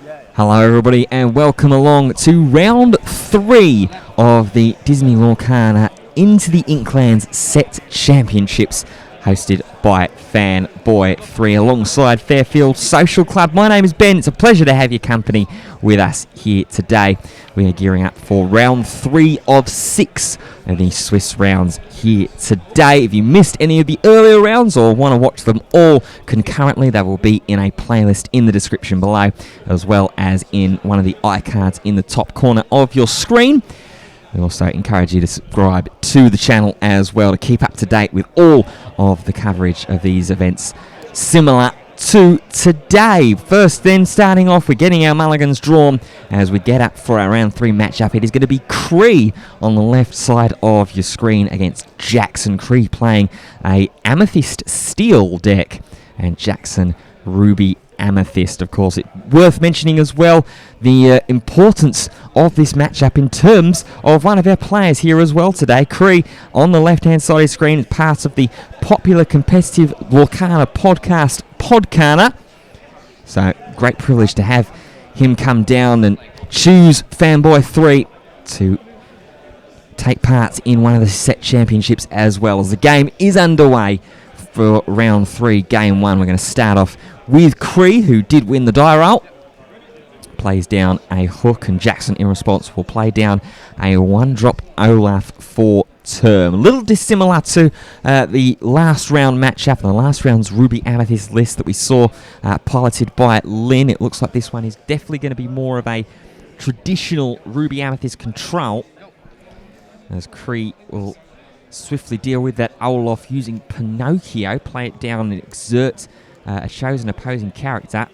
Hello everybody and welcome along to round 3 of the Disney Lorcana Into the Inklands Set Championships hosted by Fanboy 3 alongside Fairfield Social Club. My name is Ben. It's a pleasure to have your company with us here today. We are gearing up for round 3 of 6 of the Swiss rounds here today. If you missed any of the earlier rounds or want to watch them all concurrently, they will be in a playlist in the description below, as well as in one of the iCards in the top corner of your screen. We also encourage you to subscribe to the channel as well to keep up to date with all of the coverage of these events similar to today. First then, starting off, we're getting our mulligans drawn as we get up for our round 3 matchup. It is going to be Cree on the left side of your screen against Jackson. Cree playing a Amethyst Steel deck and Jackson Ruby Amethyst. Of course, it's worth mentioning as well the importance of this matchup in terms of one of our players here as well today. Cree on the left hand side of the screen is part of the popular competitive Lorcana podcast Podcana. So great privilege to have him come down and choose Fanboy 3 to take part in one of the set championships as well. As the game is underway for round 3, game 1, we're going to start off with Cree, who did win the die roll. Plays down a hook, and Jackson, in response, will play down a 1-drop Olaf for turn. A little dissimilar to the last round matchup, the last round's Ruby Amethyst list that we saw piloted by Lynn. It looks like this one is definitely going to be more of a traditional Ruby Amethyst control, as Cree will swiftly deal with that Olaf using Pinocchio, play it down and exert a chosen opposing character,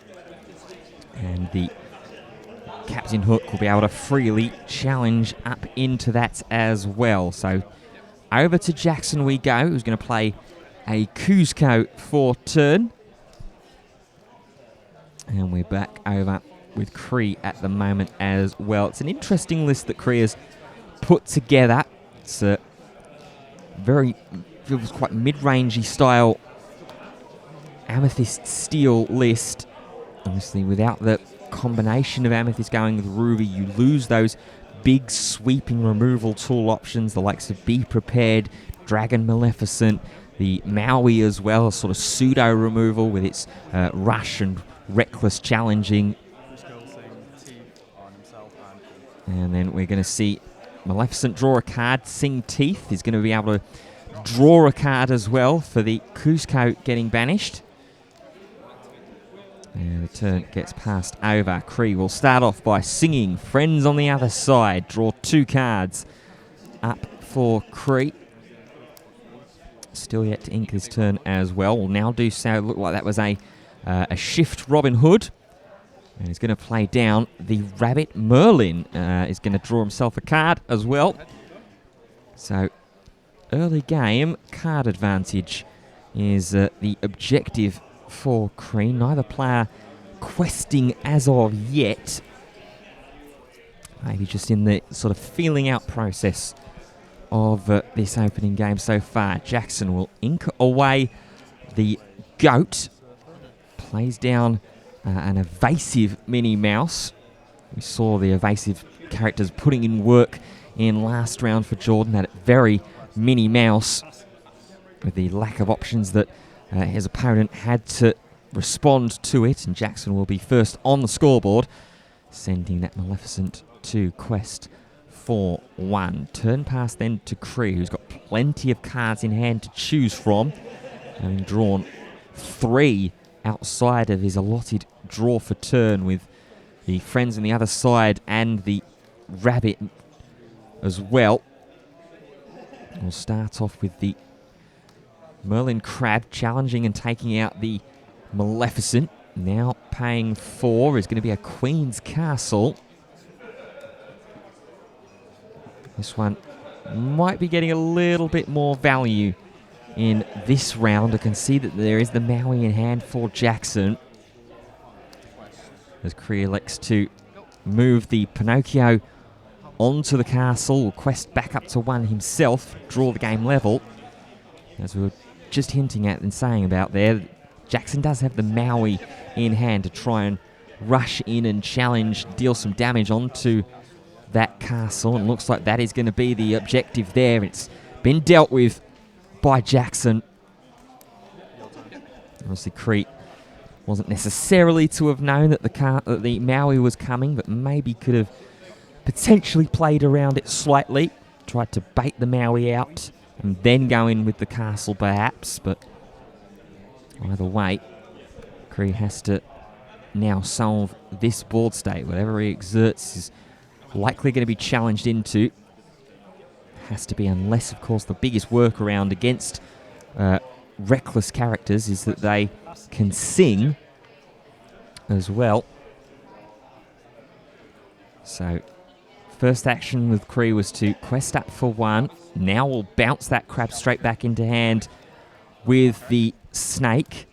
and the Captain Hook will be able to freely challenge up into that as well. So over to Jackson we go, who's going to play a Cusco for turn. And we're back over with Cree at the moment as well. It's an interesting list that Cree has put together. It's a very, feels quite mid-rangey style Amethyst Steel list. Obviously, without the combination of Amethyst going with Ruby, you lose those big sweeping removal tool options, the likes of Be Prepared, Dragon Maleficent, the Maui as well, a sort of pseudo removal with its rush and reckless challenging. And then we're going to see Maleficent draw a card. Sing Teeth is going to be able to draw a card as well for the Cusco getting banished. And the turn gets passed over. Cree will start off by singing Friends on the Other Side. Draw 2 cards up for Cree. Still yet to ink his turn as well. Will now do so. Look like that was a shift Robin Hood. And he's going to play down the Rabbit Merlin. Is going to draw himself a card as well. So early game card advantage is the objective for Cree. Neither player questing as of yet. Maybe just in the sort of feeling out process of this opening game so far. Jackson will ink away the goat. Plays down an evasive Minnie Mouse. We saw the evasive characters putting in work in last round for Jordan. That very Minnie Mouse, with the lack of options that his opponent had to respond to it, and Jackson will be first on the scoreboard, sending that Maleficent to quest for 1. Turn pass then to Cree, who's got plenty of cards in hand to choose from, having drawn 3 outside of his allotted draw for turn, with the Friends on the Other Side and the Rabbit as well. We'll start off with the Merlin Crab challenging and taking out the Maleficent. Now paying 4 is going to be a Queen's Castle. This one might be getting a little bit more value in this round. I can see that there is the Maui in hand for Jackson, as Cree elects to move the Pinocchio onto the castle, will quest back up to 1 himself, draw the game level. As we were just hinting at and saying about there, Jackson does have the Maui in hand to try and rush in and challenge, deal some damage onto that castle. And looks like that is going to be the objective there. It's been dealt with by Jackson. Obviously, Crete wasn't necessarily to have known that the Maui was coming, but maybe could have potentially played around it slightly, tried to bait the Maui out, and then go in with the castle perhaps. But either way, Crete has to now solve this board state. Whatever he exerts is likely going to be challenged into. Has to be, unless, of course, the biggest workaround against reckless characters is that they can sing as well. So, first action with Cree was to quest up for 1. Now we'll bounce that crab straight back into hand with the snake.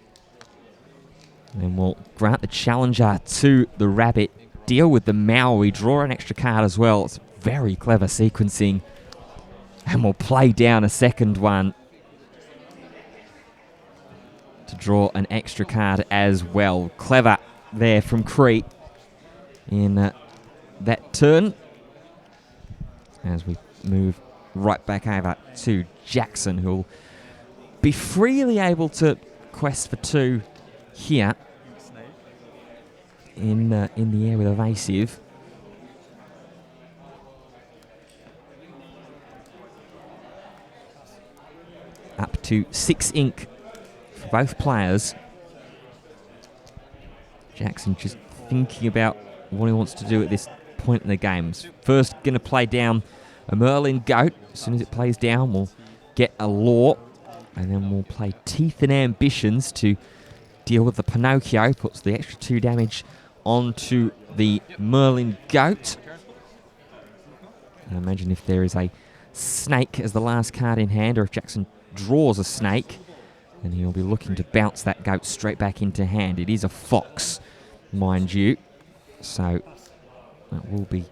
And we'll grant the challenger to the rabbit, deal with the Maui, draw an extra card as well. It's very clever sequencing. And we'll play down a second one to draw an extra card as well. Clever there from Crete in that turn. As we move right back over to Jackson, who'll be freely able to quest for 2 here in the air with evasive. Up to 6 ink for both players. Jackson just thinking about what he wants to do at this point in the game. First going to play down a Merlin Goat. As soon as it plays down, we'll get a Law. And then we'll play Teeth and Ambitions to deal with the Pinocchio. Puts the extra 2 damage onto the Merlin Goat. And imagine if there is a snake as the last card in hand, or if Jackson draws a snake, and he'll be looking to bounce that goat straight back into hand. It is a fox, mind you, so that will be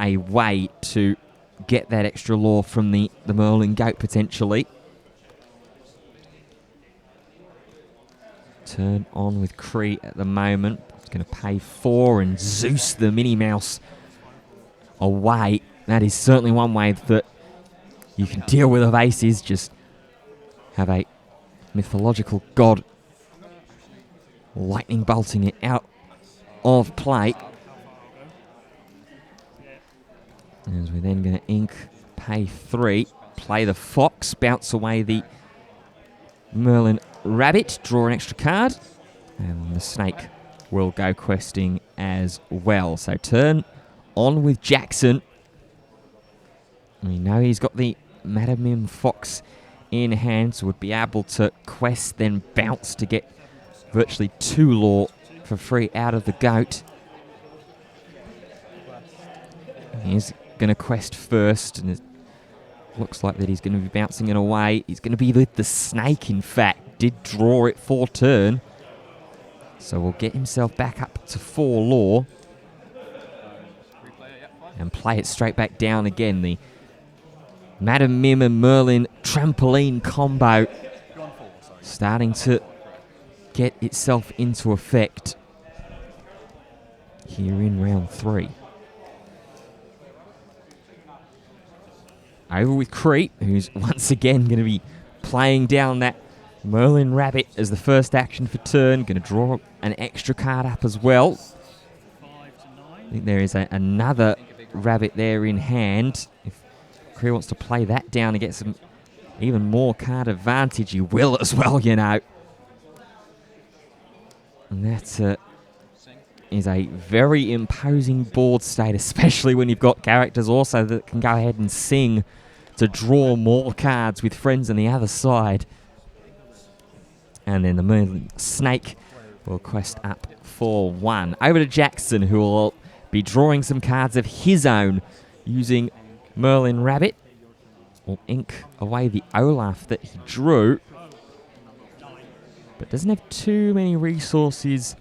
a way to get that extra Law from the Merlin Goat potentially. Turn on with Cree at the moment. It's going to pay 4 and Zeus the Minnie Mouse away. That is certainly one way that you can deal with evasives. Just have a mythological god lightning bolting it out of play. As we're then going to ink, pay 3, play the fox, bounce away the Merlin Rabbit, draw an extra card, and the snake will go questing as well. So turn on with Jackson. We know he's got the Madam Mim Fox in hand, so would be able to quest, then bounce to get virtually 2 Law for free out of the goat. He's going to quest first, and it looks like that he's going to be bouncing it away. He's going to be with the snake, in fact. Did draw it for turn, so will get himself back up to 4 Law and play it straight back down again. The Madam Mim and Merlin trampoline combo starting to get itself into effect here in round 3. Over with Crete, who's once again going to be playing down that Merlin Rabbit as the first action for turn. Going to draw an extra card up as well. I think there is another rabbit there in hand. If Crete wants to play that down and get some even more card advantage, he will as well, you know. And that is a very imposing board state, especially when you've got characters also that can go ahead and sing to draw more cards with friends on the other side. And then the Merlin Snake will quest up for 1. Over to Jackson, who will be drawing some cards of his own using Merlin Rabbit. Will ink away the Olaf that he drew, but doesn't have too many resources,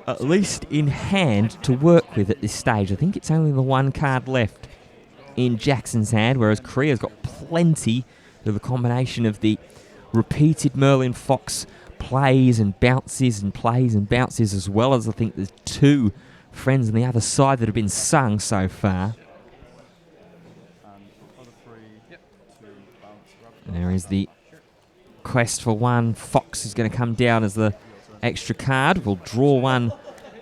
at least in hand, to work with at this stage. I think it's only the 1 card left in Jackson's hand, whereas Korea's got plenty through the combination of the repeated Merlin Fox plays and bounces and plays and bounces, as well as I think there's 2 friends on the other side that have been sung so far. And there is the quest for one. Fox is going to come down as the extra card. We'll draw one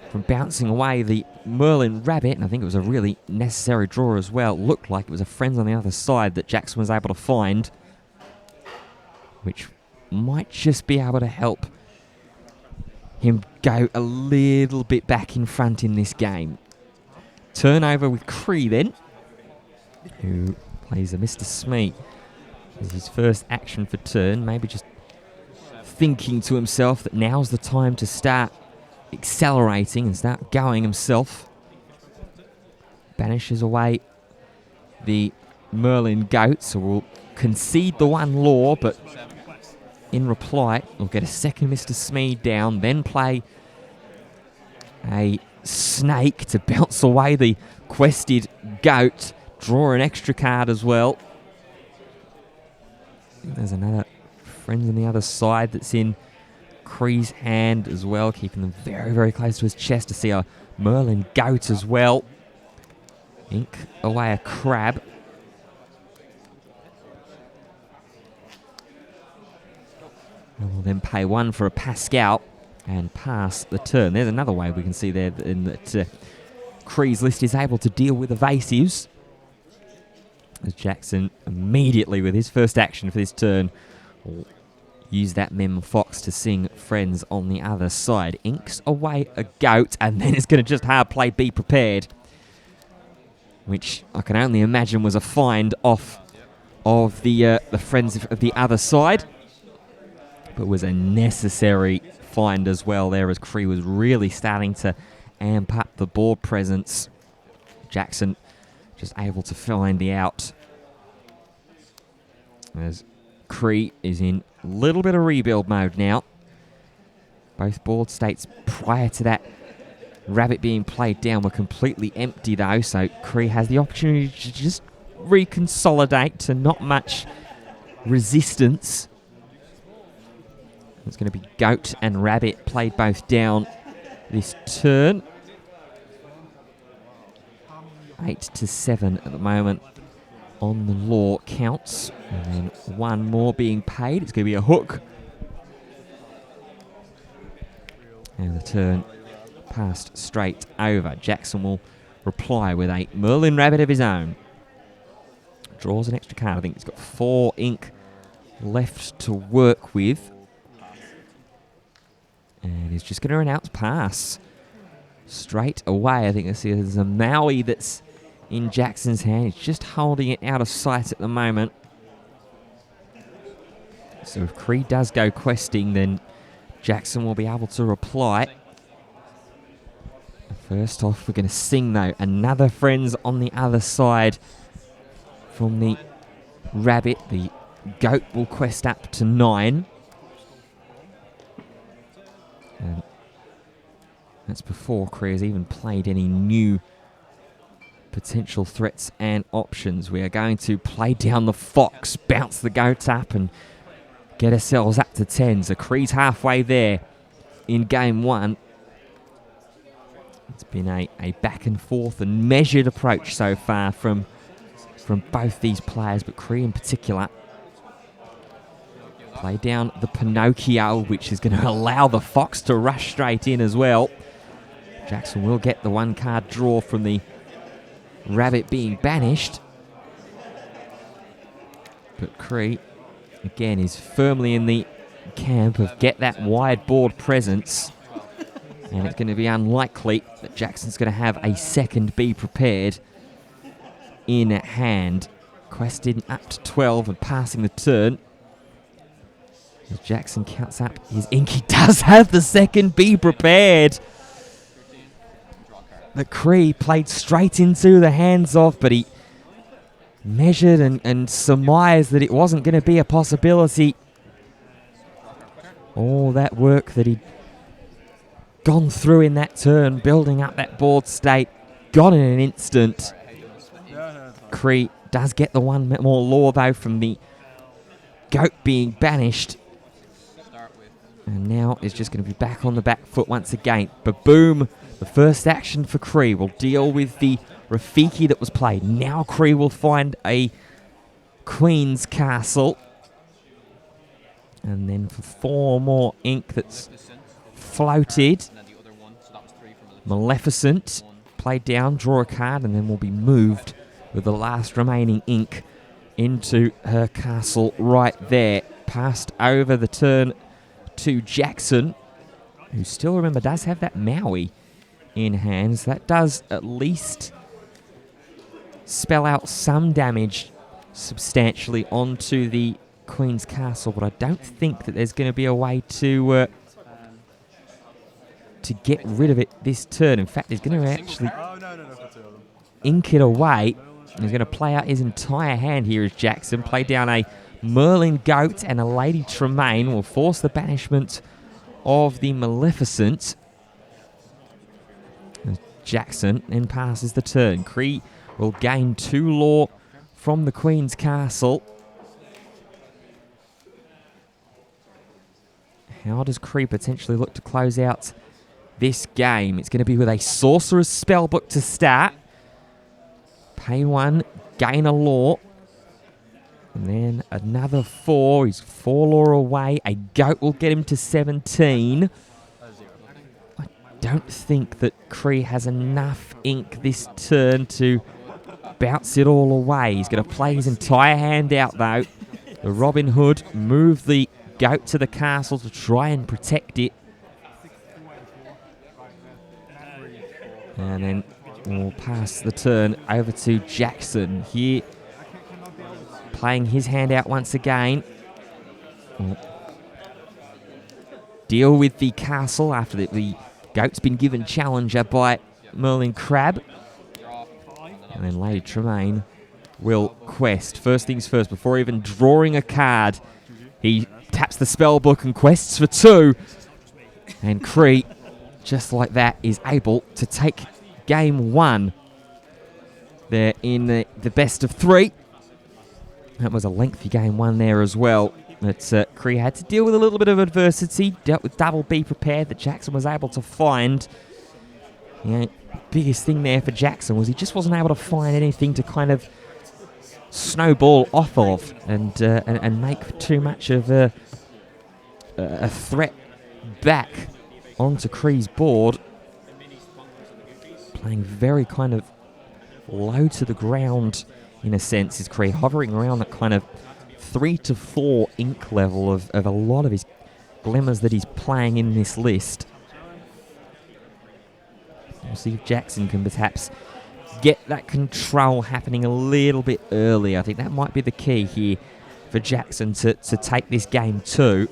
from bouncing away the Merlin Rabbit, and I think it was a really necessary draw as well. It looked like it was a friend on the other side that Jackson was able to find, which might just be able to help him go a little bit back in front in this game. Turnover with Cree then, who plays a Mr. Smee as his first action for turn, maybe just thinking to himself that now's the time to start accelerating and start going himself. Banishes away the Merlin Goat, so we'll concede the 1 law, but in reply we'll get a second Mr. Smee down, then play a snake to bounce away the quested goat, draw an extra card as well. There's another friend on the other side that's in Cree's hand as well, keeping them very, very close to his chest to see a Merlin Goat as well. Ink away a crab. And we'll then pay 1 for a Pascal and pass the turn. There's another way we can see there in that Cree's list is able to deal with evasives, as Jackson immediately with his first action for this turn will use that Mem Fox to sing friends on the other side. Inks away a goat, and then it's going to just hard play Be Prepared, which I can only imagine was a find off of the friends of the other side, but was a necessary find as well there, as Cree was really starting to amp up the board presence. Jackson just able to find the out, as Cree is in a little bit of rebuild mode now. Both board states prior to that rabbit being played down were completely empty though, so Cree has the opportunity to just reconsolidate to not much resistance. It's going to be goat and rabbit played both down this turn. 8-7 at the moment on the law counts, and then 1 more being paid. It's going to be a hook, and the turn passed straight over. Jackson will reply with a Merlin Rabbit of his own. Draws an extra card. I think he's got 4 ink left to work with, and he's just going to announce pass straight away. I think there's a Maui that's in Jackson's hand. He's just holding it out of sight at the moment. So if Cree does go questing, then Jackson will be able to reply. First off, we're going to sing though. Another friends on the other side from the rabbit. The goat will quest up to 9. And that's before Cree has even played any new potential threats and options. We are going to play down the fox, bounce the goat up, and get ourselves up to 10. So Cree's halfway there in game 1. It's been a back and forth and measured approach so far from both these players, but Cree in particular. Play down the Pinocchio, which is going to allow the fox to rush straight in as well. Jackson will get the 1 card draw from the rabbit being banished. But Cree, again, is firmly in the camp of get that wide board presence. And it's going to be unlikely that Jackson's going to have a second Be Prepared in hand. Quested up to 12 and passing the turn. As Jackson counts up his ink, he does have the second Be Prepared. The Cree played straight into the hands of, but he measured and surmised that it wasn't going to be a possibility. All that work that he'd gone through in that turn, building up that board state, gone in an instant. Cree does get the 1 more law though from the goat being banished. And now is just going to be back on the back foot once again. But boom, the first action for Cree will deal with the Rafiki that was played. Now Cree will find a Queen's Castle. And then for 4 more ink that's floated. Maleficent, played down, draw a card, and then will be moved with the last remaining ink into her castle right there. Passed over the turn to Jackson, who still, remember, does have that Maui in hand. So that does at least spell out some damage substantially onto the Queen's Castle, but I don't think that there's going to be a way to get rid of it this turn. In fact, he's going to actually ink it away. He's going to play out his entire hand here as Jackson. Play down a Merlin Goat and a Lady Tremaine. Will force the banishment of the Maleficent. Jackson then passes the turn. Cree will gain 2 lore from the Queen's Castle. How does Cree potentially look to close out this game? It's going to be with a Sorcerer's Spellbook to start. Pay 1, gain a lore. And then another 4. He's 4 lore away. A goat will get him to 17. I don't think that Cree has enough ink this turn to bounce it all away. He's going to play his entire hand out, though. The Robin Hood move the goat to the castle to try and protect it. And then we'll pass the turn over to Jackson here. Playing his hand out once again. Deal with the castle after the goat's been given challenger by Merlin Crab. And then Lady Tremaine will quest. First things first, before even drawing a card, he taps the spell book and quests for 2. And Cree, just like that, is able to take game 1. They're in the best of 3. That was a lengthy game 1 there as well. But Cree had to deal with a little bit of adversity. Dealt with double Be Prepared that Jackson was able to find. The biggest thing there for Jackson was he just wasn't able to find anything to kind of snowball off of and make too much of a threat back onto Cree's board. Playing very kind of low to the ground in a sense is Cree, hovering around that kind of 3 to 4 ink level of a lot of his glimmers that he's playing in this list. We'll see if Jackson can perhaps get that control happening a little bit early. I think that might be the key here for Jackson to take this game 2.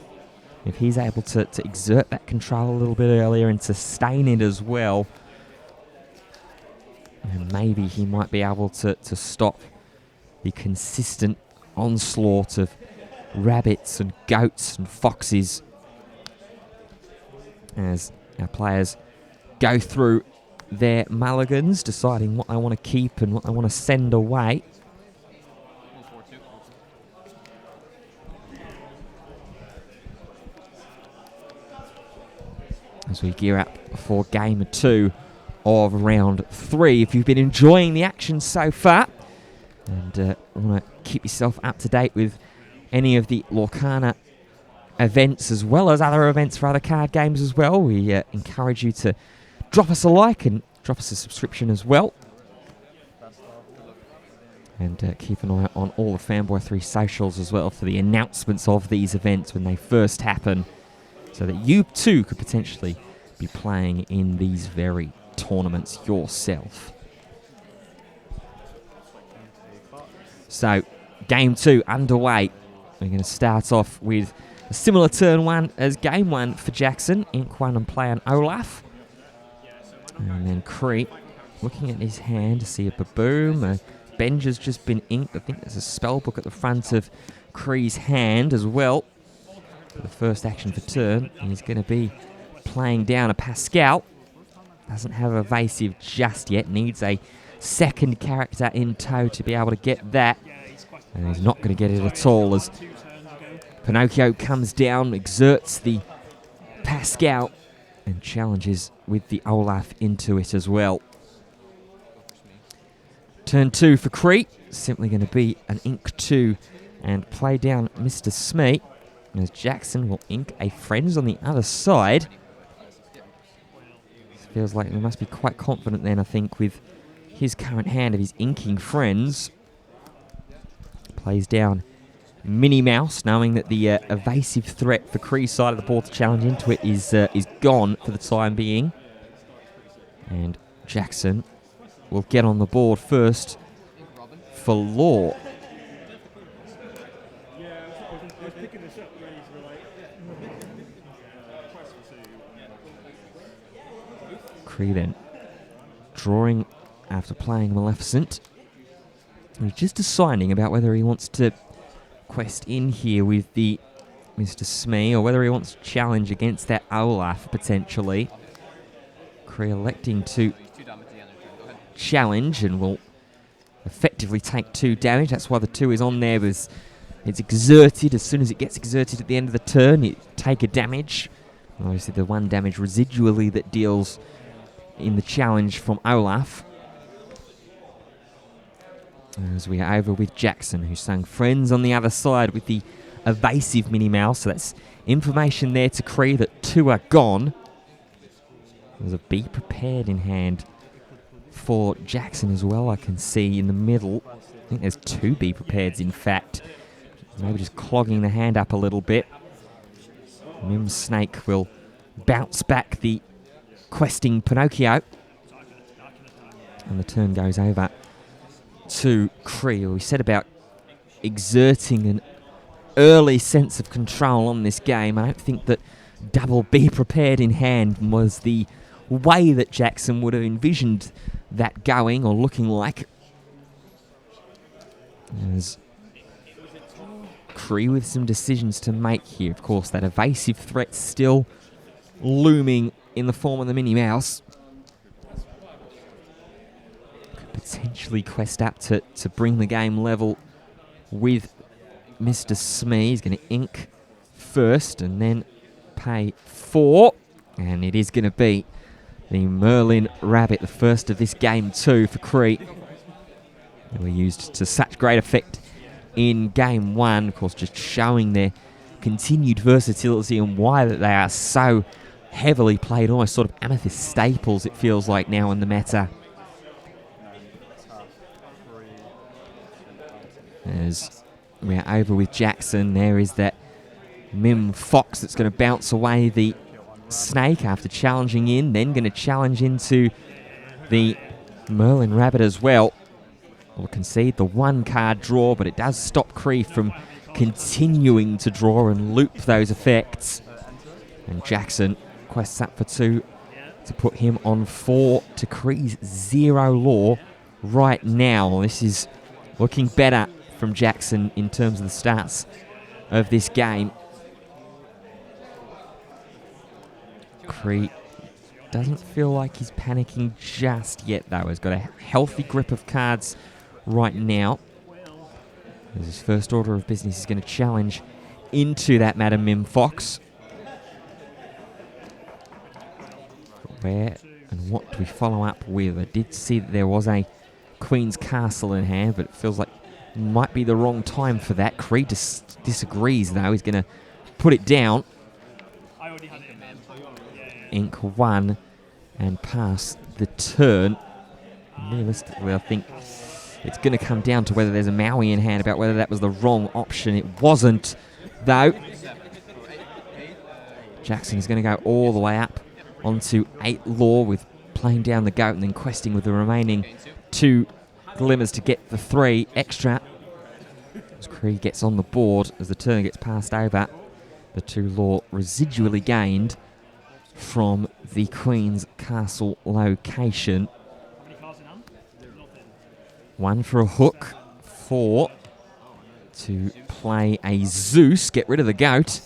If he's able to exert that control a little bit earlier and sustain it as well, and maybe he might be able to stop the consistent onslaught of rabbits and goats and foxes as our players go through their mulligans, deciding what they want to keep and what they want to send away. As we gear up for game 2 of round 3. If you've been enjoying the action so far and want to keep yourself up to date with any of the Lorcana events as well as other events for other card games as well, we encourage you to drop us a like and drop us a subscription as well. And keep an eye on all the Fanboy 3 socials as well for the announcements of these events when they first happen, so that you too could potentially be playing in these very tournaments yourself. So, game 2 underway. We're going to start off with a similar turn 1 as game 1 for Jackson. Ink 1 and play on Olaf. And then Cree looking at his hand to see a Baboom. Benj has just been inked. I think there's a spell book at the front of Cree's hand as well. For the first action for turn, he's going to be playing down a Pascal. Doesn't have evasive just yet. Needs a second character in tow to be able to get that. And he's not going to get it at all as Pinocchio comes down, exerts the Pascal and challenges with the Olaf into it as well. Turn 2 for Cree, simply going to be an ink 2 and play down Mr. Smee, as Jackson will ink a Friends on the other side. Feels like we must be quite confident then, I think, with his current hand of his inking Friends. Plays down Minnie Mouse, knowing that the evasive threat for Cree's side of the board to challenge into it is gone for the time being. And Jackson will get on the board first for Law. Cree then drawing after playing Maleficent. He's just deciding about whether he wants to quest in here with the Mr. Smee or whether he wants to challenge against that Olaf potentially. Cree electing to challenge and will effectively take 2 damage. That's why the 2 is on there, because it's exerted. As soon as it gets exerted at the end of the turn, it take a damage. Obviously the 1 damage residually that deals in the challenge from Olaf. As we are over with Jackson, who sang Friends on the other side with the evasive Minnie Mouse. So that's information there to Cree that 2 are gone. There's a Be Prepared in hand for Jackson as well, I can see in the middle. I think there's 2 Be Prepareds, in fact. Maybe just clogging the hand up a little bit. Mim Snake will bounce back the questing Pinocchio. And the turn goes over to Cree. We said about exerting an early sense of control on this game. I don't think that double Be Prepared in hand was the way that Jackson would have envisioned that going or looking like. As Cree with some decisions to make here. Of course, that evasive threat still looming in the form of the Minnie Mouse. Could potentially quest up to bring the game level with Mr. Smee. He's going to ink first and then pay 4. And it is going to be the Merlin Rabbit, the first of this game 2 for Cree. They were used to such great effect in game 1. Of course, just showing their continued versatility and why that they are so heavily played, almost sort of amethyst staples, it feels like now in the meta. As we're over with Jackson, there is that Mim Fox that's going to bounce away the Snake after challenging in, then going to challenge into the Merlin Rabbit as well. We'll concede the 1 card draw, but it does stop Cree from continuing to draw and loop those effects. And Jackson quests up for 2 to put him on 4 to Cree's 0 Law right now. This is looking better from Jackson in terms of the stats of this game. Cree doesn't feel like he's panicking just yet, though. He's got a healthy grip of cards right now. As his first order of business is going to challenge into that Madam Mim Fox. Where and what do we follow up with? I did see that there was a Queen's Castle in hand, but it feels like it might be the wrong time for that. Cree disagrees, though. He's going to put it down. Ink 1 and pass the turn. Realistically, I think it's going to come down to whether there's a Maui in hand, about whether that was the wrong option. It wasn't, though. Jackson is going to go all the way up onto 8 Law with playing down the goat and then questing with the remaining 2 glimmers to get the 3 extra. As Cree gets on the board, as the turn gets passed over, the 2 Law residually gained from the Queen's Castle location. 1 for a hook, 4 to play a Zeus, get rid of the goat.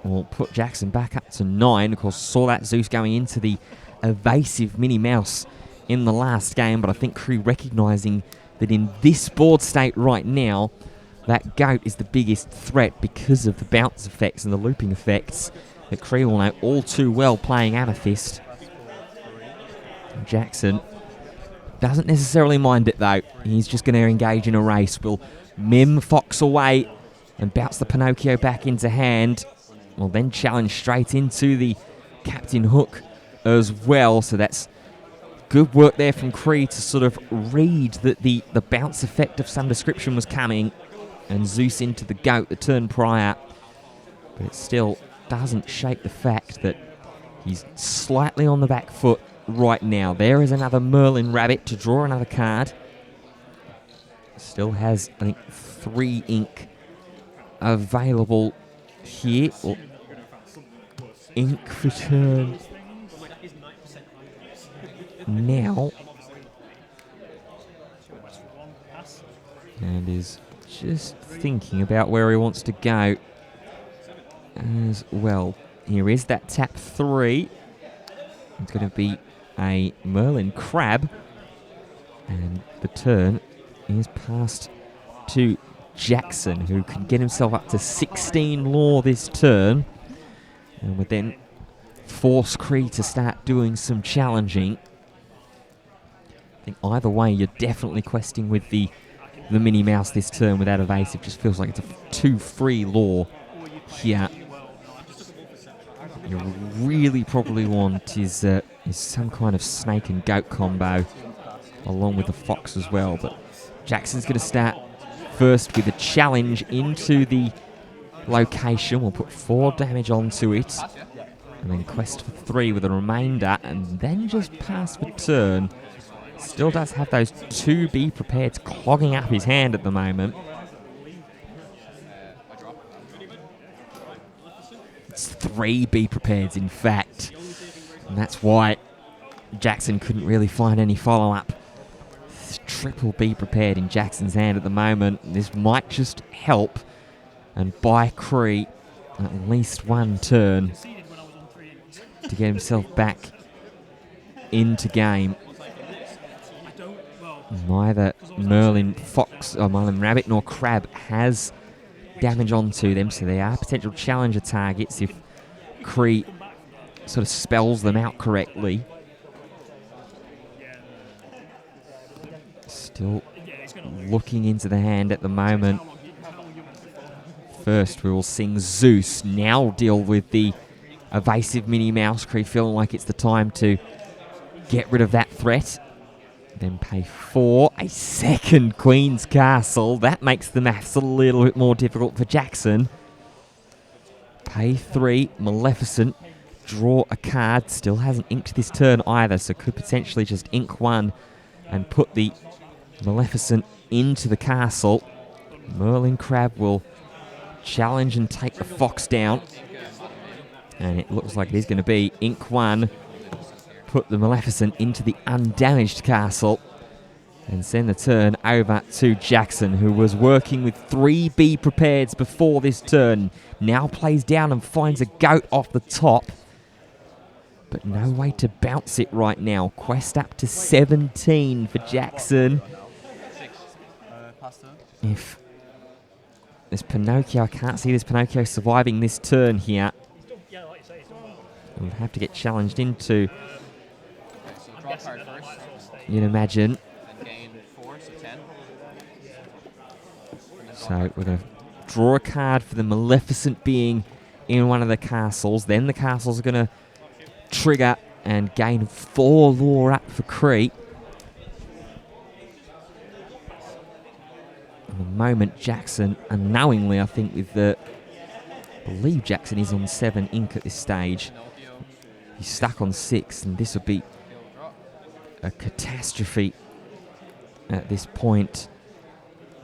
We'll put Jackson back up to 9. Of course, saw that Zeus going into the evasive Minnie Mouse in the last game, but I think Cree recognising that in this board state right now, that goat is the biggest threat because of the bounce effects and the looping effects that Cree will know all too well playing Amethyst. Jackson doesn't necessarily mind it though. He's just going to engage in a race. Will mim Fox away and bounce the Pinocchio back into hand. Will then challenge straight into the Captain Hook as well. So that's good work there from Cree to sort of read that the bounce effect of some description was coming. And Zeus into the goat the turn prior. But it still doesn't shake the fact that he's slightly on the back foot right now. There is another Merlin Rabbit to draw another card. Still has, I think, 3 ink available here. Well, ink return now. And is just thinking about where he wants to go as well. Here is that tap 3. It's going to be a Merlin Crab. And the turn is passed to Jackson, who can get himself up to 16 lore this turn. And would then force Cree to start doing some challenging. I think either way, you're definitely questing with the Minnie Mouse this turn without evasive. Just feels like it's a too free lore here. You really probably want is some kind of snake and goat combo along with the fox as well. But Jackson's going to start first with a challenge into the location. We'll put 4 damage onto it. And then quest for 3 with a remainder. And then just pass the turn. Still does have those 2 be prepared clogging up his hand at the moment. It's 3 be prepared, in fact. And that's why Jackson couldn't really find any follow-up. Triple be prepared in Jackson's hand at the moment. This might just help and buy Cree at least 1 turn to get himself back into game. Neither Merlin Fox or Merlin Rabbit nor Crab has damage onto them, so they are potential challenger targets if Cree sort of spells them out correctly. Still looking into the hand at the moment. First we will sing Zeus, now deal with the evasive Minnie Mouse. Cree feeling like it's the time to get rid of that threat. Then pay 4, a second Queen's Castle. That makes the maths a little bit more difficult for Jackson. Pay 3, Maleficent, draw a card. Still hasn't inked this turn either, so could potentially just ink 1 and put the Maleficent into the castle. Merlin Crab will challenge and take the fox down. And it looks like it is going to be ink 1. Put the Maleficent into the undamaged castle and send the turn over to Jackson, who was working with 3 be prepareds before this turn. Now plays down and finds a goat off the top, but no way to bounce it right now. Quest up to 17 for Jackson. If this Pinocchio, I can't see this Pinocchio surviving this turn here. We'll have to get challenged into, you'd imagine. So we're going to draw a card for the Maleficent being in one of the castles. Then the castles are going to trigger and gain 4 lore up for Cree. At the moment, Jackson, unknowingly, I think, with the... I believe Jackson is on 7 ink at this stage. He's stuck on 6, and this would be a catastrophe at this point,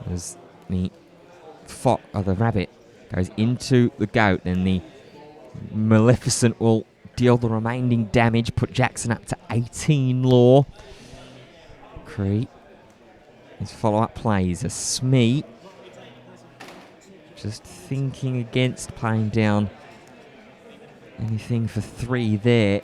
as the the rabbit goes into the goat, and the Maleficent will deal the remaining damage, put Jackson up to 18 lore. Cree, his follow-up plays a Smee, just thinking against playing down anything for 3 there.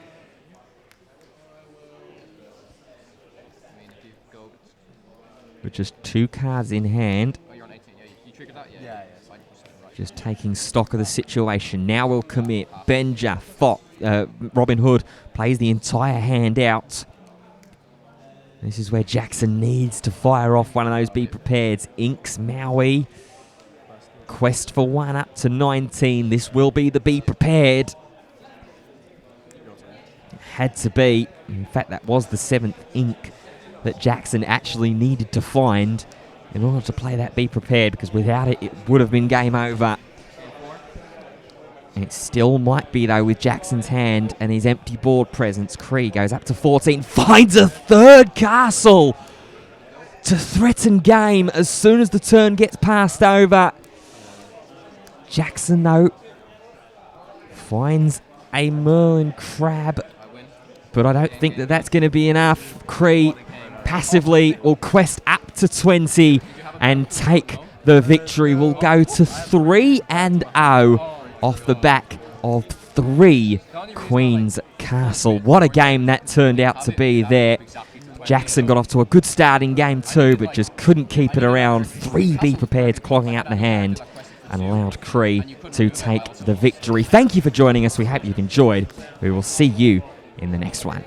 With just 2 cards in hand. Oh, you're on 18, yeah. You triggered that? Yeah. Yeah, it's 5%, just taking stock of the situation. Now we'll commit. Benja, Robin Hood plays the entire hand out. This is where Jackson needs to fire off one of those be prepared. Inks, Maui. Quest for one up to 19. This will be the be prepared. Had to be. In fact, that was the 7th ink that Jackson actually needed to find in order to play that be prepared, because without it, it would have been game over. And it still might be, though, with Jackson's hand and his empty board presence. Cree goes up to 14, finds a 3rd castle to threaten game as soon as the turn gets passed over. Jackson, though, finds a Merlin Crab, but I don't think that that's going to be enough. Cree passively will quest up to 20 and take the victory. We'll go to 3-0 off the back of 3 Queen's Castle. What a game that turned out to be there. Jackson got off to a good start in game 2, but just couldn't keep it around. 3 be prepared clogging out in the hand and allowed Cree to take the victory. Thank you for joining us. We hope you've enjoyed. We will see you in the next one.